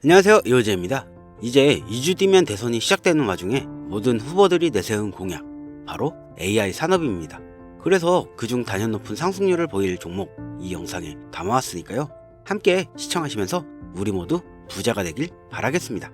안녕하세요, 이호재입니다. 이제 2주 뒤면 대선이 시작되는 와중에 모든 후보들이 내세운 공약, 바로 AI 산업입니다. 그래서 그중 단연 높은 상승률을 보일 종목 이 영상에 담아왔으니까요. 함께 시청하시면서 우리 모두 부자가 되길 바라겠습니다.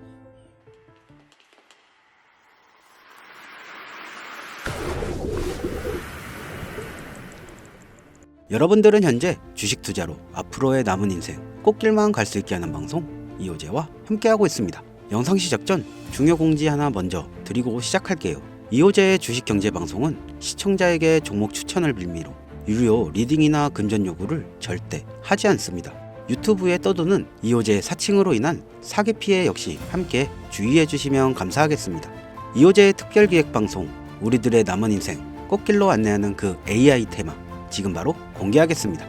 여러분들은 현재 주식 투자로 앞으로의 남은 인생 꽃길만 갈 수 있게 하는 방송 이호재와 함께하고 있습니다. 영상 시작 전 중요 공지 하나 먼저 드리고 시작할게요. 이호재의 주식경제방송은 시청자에게 종목 추천을 빌미로 유료 리딩이나 금전 요구를 절대 하지 않습니다. 유튜브에 떠도는 이호재의 사칭으로 인한 사기 피해 역시 함께 주의해 주시면 감사하겠습니다. 이호재의 특별기획방송 우리들의 남은 인생 꽃길로 안내하는 그 AI 테마 지금 바로 공개하겠습니다.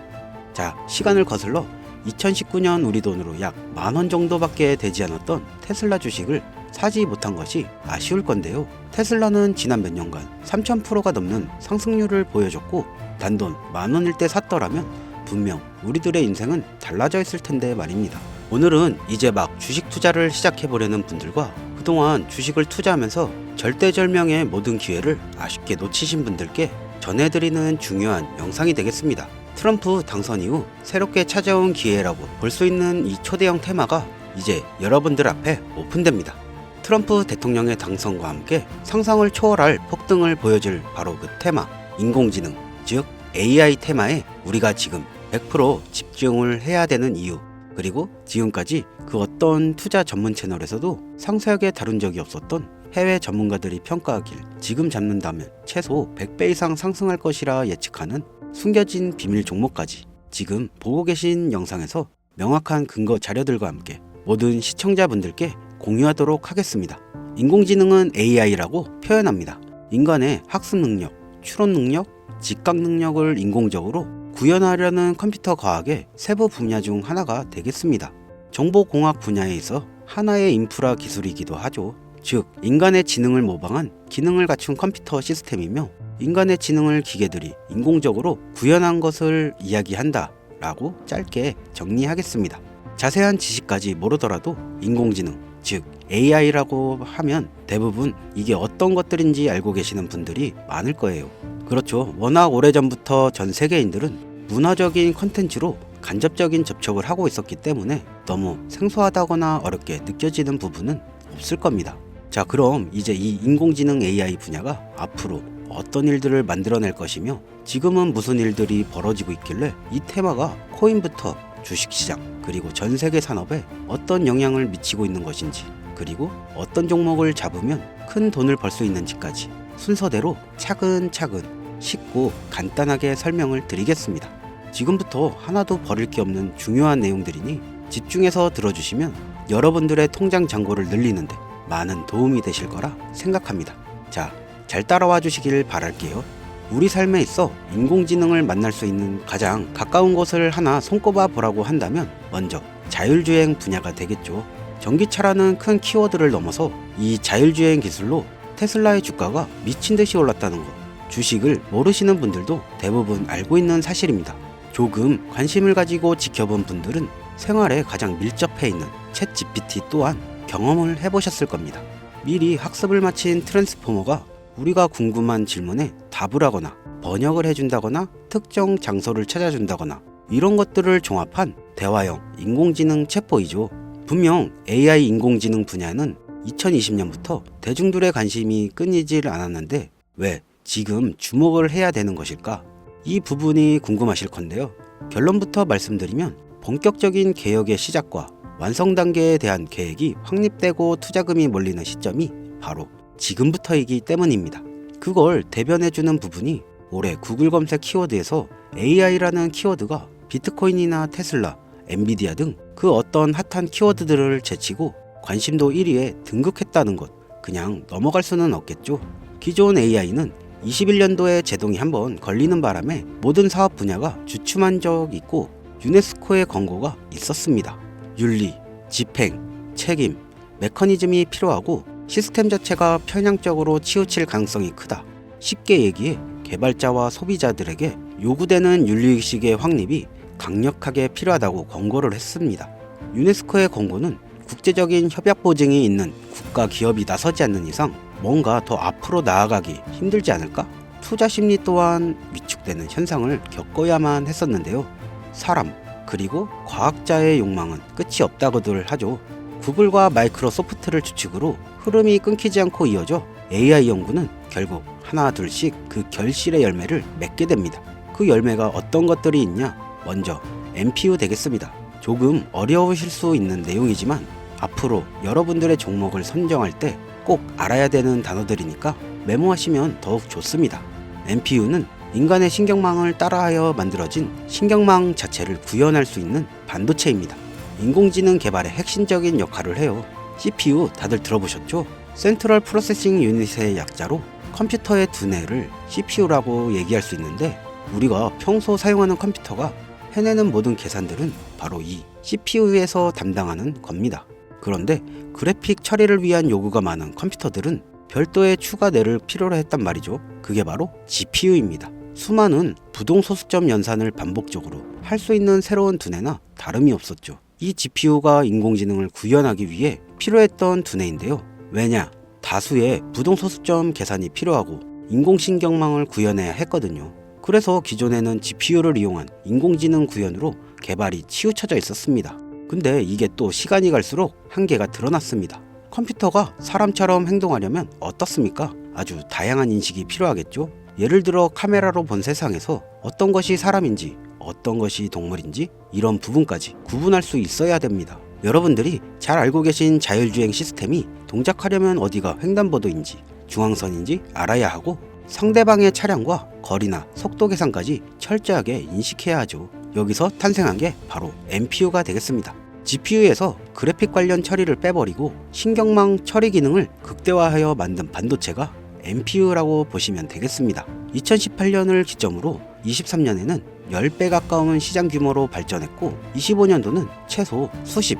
자, 시간을 거슬러 2019년 우리 돈으로 약 10,000원 정도밖에 되지 않았던 테슬라 주식을 사지 못한 것이 아쉬울 건데요. 테슬라는 지난 몇 년간 3000%가 넘는 상승률을 보여줬고 단돈 10,000원일 때 샀더라면 분명 우리들의 인생은 달라져 있을 텐데 말입니다. 오늘은 이제 막 주식 투자를 시작해보려는 분들과 그동안 주식을 투자하면서 절대절명의 모든 기회를 아쉽게 놓치신 분들께 전해드리는 중요한 영상이 되겠습니다. 트럼프 당선 이후 새롭게 찾아온 기회라고 볼 수 있는 이 초대형 테마가 이제 여러분들 앞에 오픈됩니다. 트럼프 대통령의 당선과 함께 상상을 초월할 폭등을 보여줄 바로 그 테마, 인공지능, 즉 AI 테마에 우리가 지금 100% 집중을 해야 되는 이유, 그리고 지금까지 그 어떤 투자 전문 채널에서도 상세하게 다룬 적이 없었던 해외 전문가들이 평가하길 지금 잡는다면 최소 100배 이상 상승할 것이라 예측하는 숨겨진 비밀 종목까지 지금 보고 계신 영상에서 명확한 근거 자료들과 함께 모든 시청자분들께 공유하도록 하겠습니다. 인공지능은 AI라고 표현합니다. 인간의 학습 능력, 추론 능력, 직각 능력을 인공적으로 구현하려는 컴퓨터 과학의 세부 분야 중 하나가 되겠습니다. 정보공학 분야에 있어 하나의 인프라 기술이기도 하죠. 즉, 인간의 지능을 모방한 기능을 갖춘 컴퓨터 시스템이며 인간의 지능을 기계들이 인공적으로 구현한 것을 이야기한다 라고 짧게 정리하겠습니다. 자세한 지식까지 모르더라도 인공지능, 즉 AI라고 하면 대부분 이게 어떤 것들인지 알고 계시는 분들이 많을 거예요. 그렇죠. 워낙 오래전부터 전 세계인들은 문화적인 컨텐츠로 간접적인 접촉을 하고 있었기 때문에 너무 생소하다거나 어렵게 느껴지는 부분은 없을 겁니다. 자, 그럼 이제 이 인공지능 AI 분야가 앞으로 어떤 일들을 만들어낼 것이며 지금은 무슨 일들이 벌어지고 있길래 이 테마가 코인부터 주식시장 그리고 전 세계 산업에 어떤 영향을 미치고 있는 것인지, 그리고 어떤 종목을 잡으면 큰 돈을 벌 수 있는지까지 순서대로 차근차근 쉽고 간단하게 설명을 드리겠습니다. 지금부터 하나도 버릴 게 없는 중요한 내용들이니 집중해서 들어주시면 여러분들의 통장 잔고를 늘리는데 많은 도움이 되실 거라 생각합니다. 자, 잘 따라와 주시길 바랄게요. 우리 삶에 있어 인공지능을 만날 수 있는 가장 가까운 곳을 하나 손꼽아 보라고 한다면 먼저 자율주행 분야가 되겠죠. 전기차라는 큰 키워드를 넘어서 이 자율주행 기술로 테슬라의 주가가 미친 듯이 올랐다는 것, 주식을 모르시는 분들도 대부분 알고 있는 사실입니다. 조금 관심을 가지고 지켜본 분들은 생활에 가장 밀접해 있는 챗GPT 또한 경험을 해보셨을 겁니다. 미리 학습을 마친 트랜스포머가 우리가 궁금한 질문에 답을 하거나 번역을 해준다거나 특정 장소를 찾아준다거나 이런 것들을 종합한 대화형 인공지능 챗보이죠. 분명 AI 인공지능 분야는 2020년부터 대중들의 관심이 끊이질 않았는데 왜 지금 주목을 해야 되는 것일까? 이 부분이 궁금하실 건데요. 결론부터 말씀드리면 본격적인 개혁의 시작과 완성 단계에 대한 계획이 확립되고 투자금이 몰리는 시점이 바로 지금부터이기 때문입니다. 그걸 대변해주는 부분이 올해 구글 검색 키워드에서 AI라는 키워드가 비트코인이나 테슬라, 엔비디아 등 그 어떤 핫한 키워드들을 제치고 관심도 1위에 등극했다는 것, 그냥 넘어갈 수는 없겠죠. 기존 AI는 21년도에 제동이 한번 걸리는 바람에 모든 사업 분야가 주춤한 적 있고 유네스코의 권고가 있었습니다. 윤리, 집행, 책임, 메커니즘이 필요하고 시스템 자체가 편향적으로 치우칠 가능성이 크다. 쉽게 얘기해 개발자와 소비자들에게 요구되는 윤리의식의 확립이 강력하게 필요하다고 권고를 했습니다. 유네스코의 권고는 국제적인 협약 보증이 있는 국가 기업이 나서지 않는 이상 뭔가 더 앞으로 나아가기 힘들지 않을까? 투자 심리 또한 위축되는 현상을 겪어야만 했었는데요. 사람 그리고 과학자의 욕망은 끝이 없다고들 하죠. 구글과 마이크로소프트를 주축으로 흐름이 끊기지 않고 이어져 AI 연구는 결국 하나 둘씩 그 결실의 열매를 맺게 됩니다. 그 열매가 어떤 것들이 있냐? 먼저 NPU 되겠습니다. 조금 어려우실 수 있는 내용이지만 앞으로 여러분들의 종목을 선정할 때 꼭 알아야 되는 단어들이니까 메모하시면 더욱 좋습니다. NPU는 인간의 신경망을 따라하여 만들어진 신경망 자체를 구현할 수 있는 반도체입니다. 인공지능 개발의 핵심적인 역할을 해요. CPU 다들 들어보셨죠? 센트럴 프로세싱 유닛의 약자로 컴퓨터의 두뇌를 CPU라고 얘기할 수 있는데 우리가 평소 사용하는 컴퓨터가 해내는 모든 계산들은 바로 이 CPU에서 담당하는 겁니다. 그런데 그래픽 처리를 위한 요구가 많은 컴퓨터들은 별도의 추가 뇌를 필요로 했단 말이죠. 그게 바로 GPU입니다. 수많은 부동소수점 연산을 반복적으로 할 수 있는 새로운 두뇌나 다름이 없었죠. 이 GPU가 인공지능을 구현하기 위해 필요했던 두뇌인데요. 왜냐? 다수의 부동소수점 계산이 필요하고 인공신경망을 구현해야 했거든요. 그래서 기존에는 GPU를 이용한 인공지능 구현으로 개발이 치우쳐져 있었습니다. 근데 이게 또 시간이 갈수록 한계가 드러났습니다. 컴퓨터가 사람처럼 행동하려면 어떻습니까? 아주 다양한 인식이 필요하겠죠? 예를 들어 카메라로 본 세상에서 어떤 것이 사람인지 어떤 것이 동물인지 이런 부분까지 구분할 수 있어야 됩니다. 여러분들이 잘 알고 계신 자율주행 시스템이 동작하려면 어디가 횡단보도인지 중앙선인지 알아야 하고 상대방의 차량과 거리나 속도 계산까지 철저하게 인식해야 하죠. 여기서 탄생한 게 바로 NPU가 되겠습니다. GPU에서 그래픽 관련 처리를 빼버리고 신경망 처리 기능을 극대화하여 만든 반도체가 NPU라고 보시면 되겠습니다. 2018년을 기점으로 23년에는 10배 가까운 시장 규모로 발전했고 25년도는 최소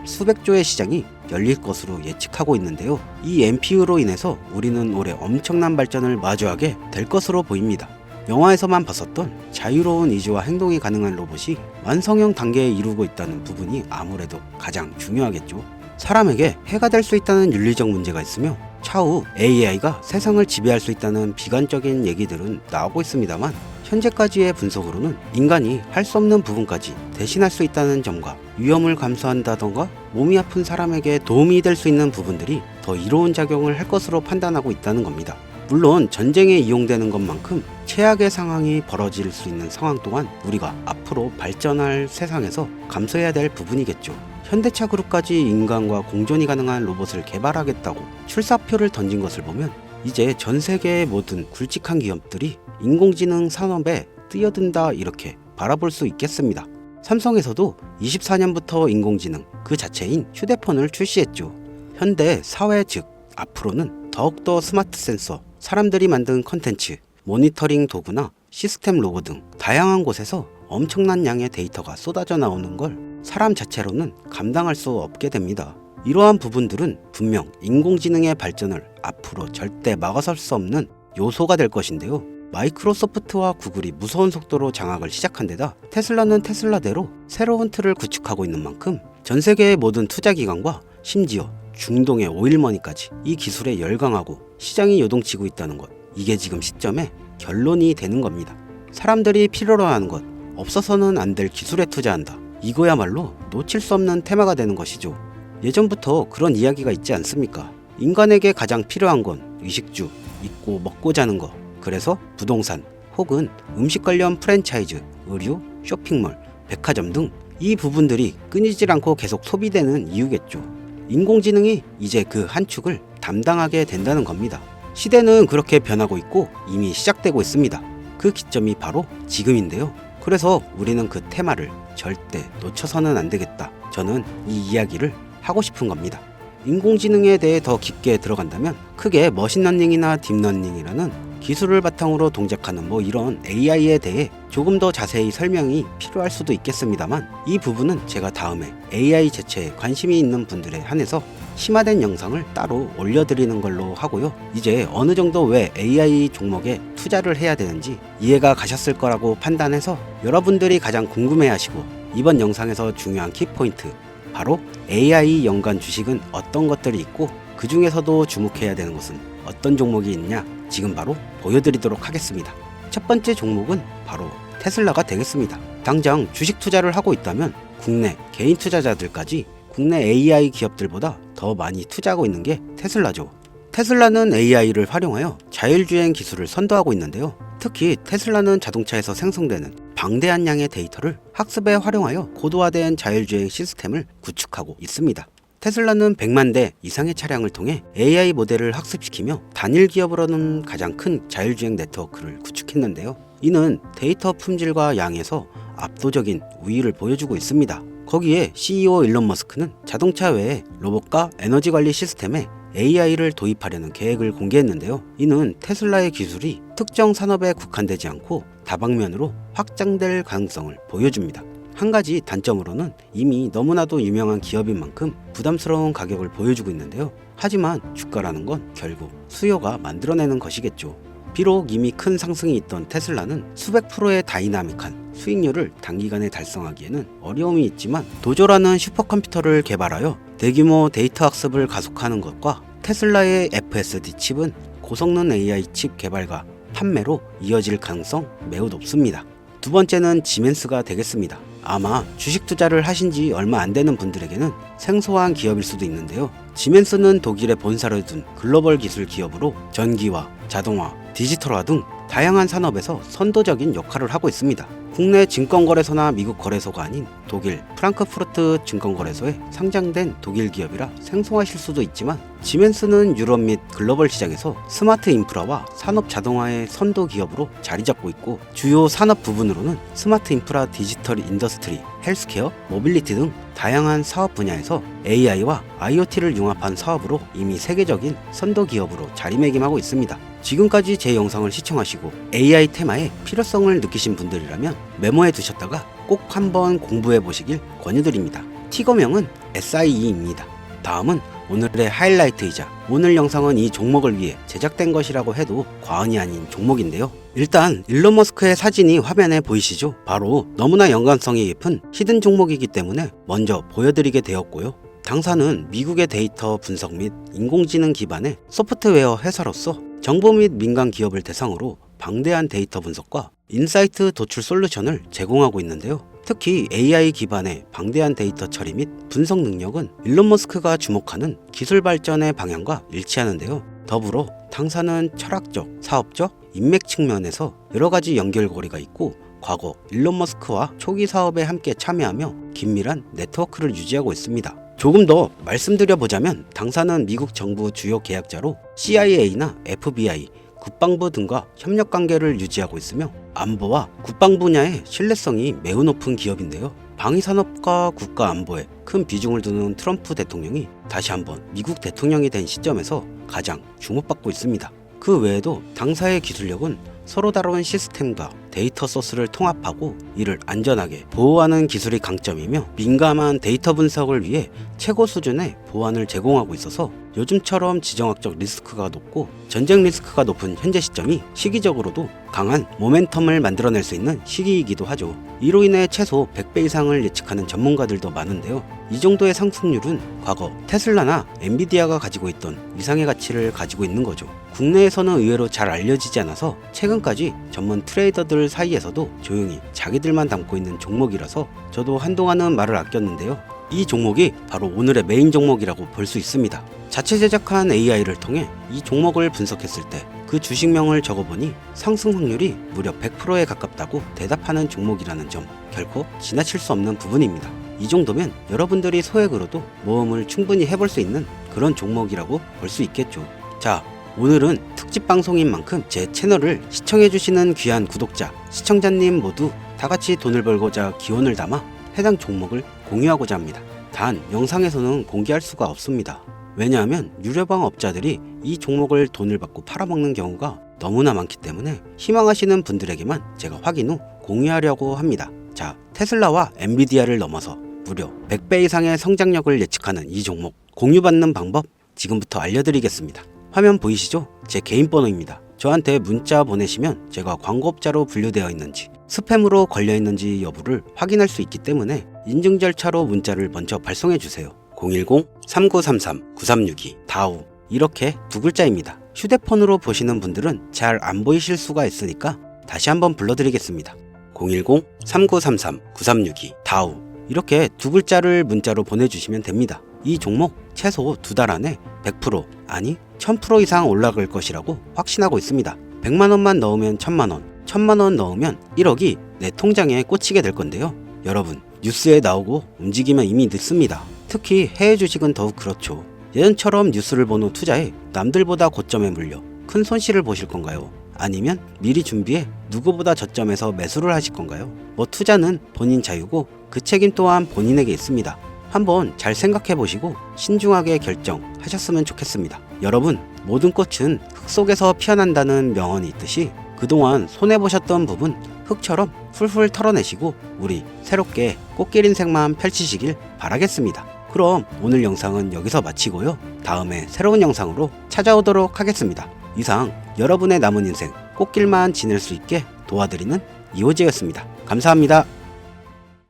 수백조의 시장이 열릴 것으로 예측하고 있는데요. 이 NPU로 인해서 우리는 올해 엄청난 발전을 마주하게 될 것으로 보입니다. 영화에서만 봤었던 자유로운 의지와 행동이 가능한 로봇이 완성형 단계에 이루고 있다는 부분이 아무래도 가장 중요하겠죠. 사람에게 해가 될 수 있다는 윤리적 문제가 있으며 차후 AI가 세상을 지배할 수 있다는 비관적인 얘기들은 나오고 있습니다만 현재까지의 분석으로는 인간이 할 수 없는 부분까지 대신할 수 있다는 점과 위험을 감수한다던가 몸이 아픈 사람에게 도움이 될 수 있는 부분들이 더 이로운 작용을 할 것으로 판단하고 있다는 겁니다. 물론 전쟁에 이용되는 것만큼 최악의 상황이 벌어질 수 있는 상황 또한 우리가 앞으로 발전할 세상에서 감수해야 될 부분이겠죠. 현대차 그룹까지 인간과 공존이 가능한 로봇을 개발하겠다고 출사표를 던진 것을 보면 이제 전 세계의 모든 굵직한 기업들이 인공지능 산업에 뛰어든다 이렇게 바라볼 수 있겠습니다. 삼성에서도 24년부터 인공지능 그 자체인 휴대폰을 출시했죠. 현대 사회 즉 앞으로는 더욱더 스마트 센서, 사람들이 만든 컨텐츠, 모니터링 도구나 시스템 로고 등 다양한 곳에서 엄청난 양의 데이터가 쏟아져 나오는 걸 사람 자체로는 감당할 수 없게 됩니다. 이러한 부분들은 분명 인공지능의 발전을 앞으로 절대 막아설 수 없는 요소가 될 것인데요. 마이크로소프트와 구글이 무서운 속도로 장악을 시작한 데다 테슬라는 테슬라대로 새로운 틀을 구축하고 있는 만큼 전 세계의 모든 투자기관과 심지어 중동의 오일머니까지 이 기술에 열광하고 시장이 요동치고 있다는 것, 이게 지금 시점에 결론이 되는 겁니다. 사람들이 필요로 하는 것, 없어서는 안 될 기술에 투자한다. 이거야말로 놓칠 수 없는 테마가 되는 것이죠. 예전부터 그런 이야기가 있지 않습니까? 인간에게 가장 필요한 건 의식주, 입고 먹고 자는 거. 그래서 부동산 혹은 음식 관련 프랜차이즈, 의류, 쇼핑몰, 백화점 등 이 부분들이 끊이질 않고 계속 소비되는 이유겠죠. 인공지능이 이제 그 한 축을 담당하게 된다는 겁니다. 시대는 그렇게 변하고 있고 이미 시작되고 있습니다. 그 기점이 바로 지금인데요. 그래서 우리는 그 테마를 절대 놓쳐서는 안 되겠다. 저는 이 이야기를 하고 싶은 겁니다. 인공지능에 대해 더 깊게 들어간다면 크게 머신러닝이나 딥러닝이라는 기술을 바탕으로 동작하는 이런 AI에 대해 조금 더 자세히 설명이 필요할 수도 있겠습니다만 이 부분은 제가 다음에 AI 자체에 관심이 있는 분들에 한해서 심화된 영상을 따로 올려드리는 걸로 하고요. 이제 어느 정도 왜 AI 종목에 투자를 해야 되는지 이해가 가셨을 거라고 판단해서 여러분들이 가장 궁금해하시고 이번 영상에서 중요한 키포인트 바로 AI 연관 주식은 어떤 것들이 있고 그 중에서도 주목해야 되는 것은 어떤 종목이 있냐 지금 바로 보여드리도록 하겠습니다. 첫 번째 종목은 바로 테슬라가 되겠습니다. 당장 주식 투자를 하고 있다면 국내 개인 투자자들까지 국내 AI 기업들보다 더 많이 투자하고 있는 게 테슬라죠. 테슬라는 AI를 활용하여 자율주행 기술을 선도하고 있는데요. 특히 테슬라는 자동차에서 생성되는 방대한 양의 데이터를 학습에 활용하여 고도화된 자율주행 시스템을 구축하고 있습니다. 테슬라는 100만 대 이상의 차량을 통해 AI 모델을 학습시키며 단일 기업으로는 가장 큰 자율주행 네트워크를 구축했는데요. 이는 데이터 품질과 양에서 압도적인 우위를 보여주고 있습니다. 거기에 CEO 일론 머스크는 자동차 외에 로봇과 에너지 관리 시스템에 AI를 도입하려는 계획을 공개했는데요. 이는 테슬라의 기술이 특정 산업에 국한되지 않고 다방면으로 확장될 가능성을 보여줍니다. 한 가지 단점으로는 이미 너무나도 유명한 기업인 만큼 부담스러운 가격을 보여주고 있는데요. 하지만 주가라는 건 결국 수요가 만들어내는 것이겠죠. 비록 이미 큰 상승이 있던 테슬라는 수백 프로의 다이나믹한 수익률을 단기간에 달성하기에는 어려움이 있지만 도조라는 슈퍼컴퓨터를 개발하여 대규모 데이터 학습을 가속하는 것과 테슬라의 FSD 칩은 고성능 AI 칩 개발과 판매로 이어질 가능성 매우 높습니다. 두 번째는 지멘스가 되겠습니다. 아마 주식 투자를 하신 지 얼마 안 되는 분들에게는 생소한 기업일 수도 있는데요. 지멘스는 독일에 본사를 둔 글로벌 기술 기업으로 전기화, 자동화, 디지털화 등 다양한 산업에서 선도적인 역할을 하고 있습니다. 국내 증권거래소나 미국 거래소가 아닌 독일 프랑크푸르트 증권거래소에 상장된 독일 기업이라 생소하실 수도 있지만 지멘스는 유럽 및 글로벌 시장에서 스마트 인프라와 산업 자동화의 선도 기업으로 자리 잡고 있고 주요 산업 부분으로는 스마트 인프라, 디지털 인더스트리, 헬스케어, 모빌리티 등 다양한 사업 분야에서 AI와 IoT를 융합한 사업으로 이미 세계적인 선도 기업으로 자리매김하고 있습니다. 지금까지 제 영상을 시청하시고 AI 테마의 필요성을 느끼신 분들이라면 메모해 두셨다가 꼭 한번 공부해 보시길 권유드립니다. 티거명은 SIE입니다. 다음은 오늘의 하이라이트이자 오늘 영상은 이 종목을 위해 제작된 것이라고 해도 과언이 아닌 종목인데요. 일단 일론 머스크의 사진이 화면에 보이시죠? 바로 너무나 연관성이 깊은 히든 종목이기 때문에 먼저 보여드리게 되었고요. 당사는 미국의 데이터 분석 및 인공지능 기반의 소프트웨어 회사로서 정부 및 민간 기업을 대상으로 방대한 데이터 분석과 인사이트 도출 솔루션을 제공하고 있는데요. 특히 AI 기반의 방대한 데이터 처리 및 분석 능력은 일론 머스크가 주목하는 기술 발전의 방향과 일치하는데요. 더불어 당사는 철학적, 사업적, 인맥 측면에서 여러 가지 연결고리가 있고 과거 일론 머스크와 초기 사업에 함께 참여하며 긴밀한 네트워크를 유지하고 있습니다. 조금 더 말씀드려보자면 당사는 미국 정부 주요 계약자로 CIA나 FBI, 국방부 등과 협력 관계를 유지하고 있으며 안보와 국방 분야의 신뢰성이 매우 높은 기업인데요. 방위산업과 국가 안보에 큰 비중을 두는 트럼프 대통령이 다시 한번 미국 대통령이 된 시점에서 가장 주목받고 있습니다. 그 외에도 당사의 기술력은 서로 다른 시스템과 데이터 소스를 통합하고 이를 안전하게 보호하는 기술이 강점이며 민감한 데이터 분석을 위해 최고 수준의 보안을 제공하고 있어서 요즘처럼 지정학적 리스크가 높고 전쟁 리스크가 높은 현재 시점이 시기적으로도 강한 모멘텀을 만들어낼 수 있는 시기이기도 하죠. 이로 인해 최소 100배 이상을 예측하는 전문가들도 많은데요. 이 정도의 상승률은 과거 테슬라나 엔비디아가 가지고 있던 이상의 가치를 가지고 있는 거죠. 국내에서는 의외로 잘 알려지지 않아서 최근까지 전문 트레이더들 사이에서도 조용히 자기들만 담고 있는 종목이라서 저도 한동안은 말을 아꼈는데요. 이 종목이 바로 오늘의 메인 종목이라고 볼 수 있습니다. 자체 제작한 AI를 통해 이 종목을 분석했을 때 그 주식명을 적어보니 상승 확률이 무려 100%에 가깝다고 대답하는 종목이라는 점 결코 지나칠 수 없는 부분입니다. 이 정도면 여러분들이 소액으로도 모험을 충분히 해볼 수 있는 그런 종목이라고 볼 수 있겠죠. 자, 오늘은 특집 방송인 만큼 제 채널을 시청해주시는 귀한 구독자, 시청자님 모두 다같이 돈을 벌고자 기원을 담아 해당 종목을 공유하고자 합니다. 단 영상에서는 공개할 수가 없습니다. 왜냐하면 유료방 업자들이 이 종목을 돈을 받고 팔아먹는 경우가 너무나 많기 때문에 희망하시는 분들에게만 제가 확인 후 공유하려고 합니다. 자, 테슬라와 엔비디아를 넘어서 무려 100배 이상의 성장력을 예측하는 이 종목 공유받는 방법 지금부터 알려드리겠습니다. 화면 보이시죠? 제 개인 번호입니다. 저한테 문자 보내시면 제가 광고업자로 분류되어 있는지 스팸으로 걸려 있는지 여부를 확인할 수 있기 때문에 인증 절차로 문자를 먼저 발송해 주세요. 010-3933-9362 다우 이렇게 두 글자입니다. 휴대폰으로 보시는 분들은 잘 안 보이실 수가 있으니까 다시 한번 불러드리겠습니다. 010-3933-9362 다우 이렇게 두 글자를 문자로 보내주시면 됩니다. 이 종목 최소 2달 안에 100% 아니 1000% 이상 올라갈 것이라고 확신하고 있습니다. 100만원만 넣으면 1000만원, 1000만원 넣으면 1억이 내 통장에 꽂히게 될 건데요. 여러분 뉴스에 나오고 움직이면 이미 늦습니다. 특히 해외 주식은 더욱 그렇죠. 예전처럼 뉴스를 본 후 투자해 남들보다 고점에 물려 큰 손실을 보실 건가요? 아니면 미리 준비해 누구보다 저점에서 매수를 하실 건가요? 뭐 투자는 본인 자유고 그 책임 또한 본인에게 있습니다. 한번 잘 생각해 보시고 신중하게 결정하셨으면 좋겠습니다. 여러분, 모든 꽃은 흙 속에서 피어난다는 명언이 있듯이 그동안 손해보셨던 부분 흙처럼 훌훌 털어내시고 우리 새롭게 꽃길 인생만 펼치시길 바라겠습니다. 그럼 오늘 영상은 여기서 마치고요. 다음에 새로운 영상으로 찾아오도록 하겠습니다. 이상 여러분의 남은 인생 꽃길만 지낼 수 있게 도와드리는 이호재였습니다. 감사합니다.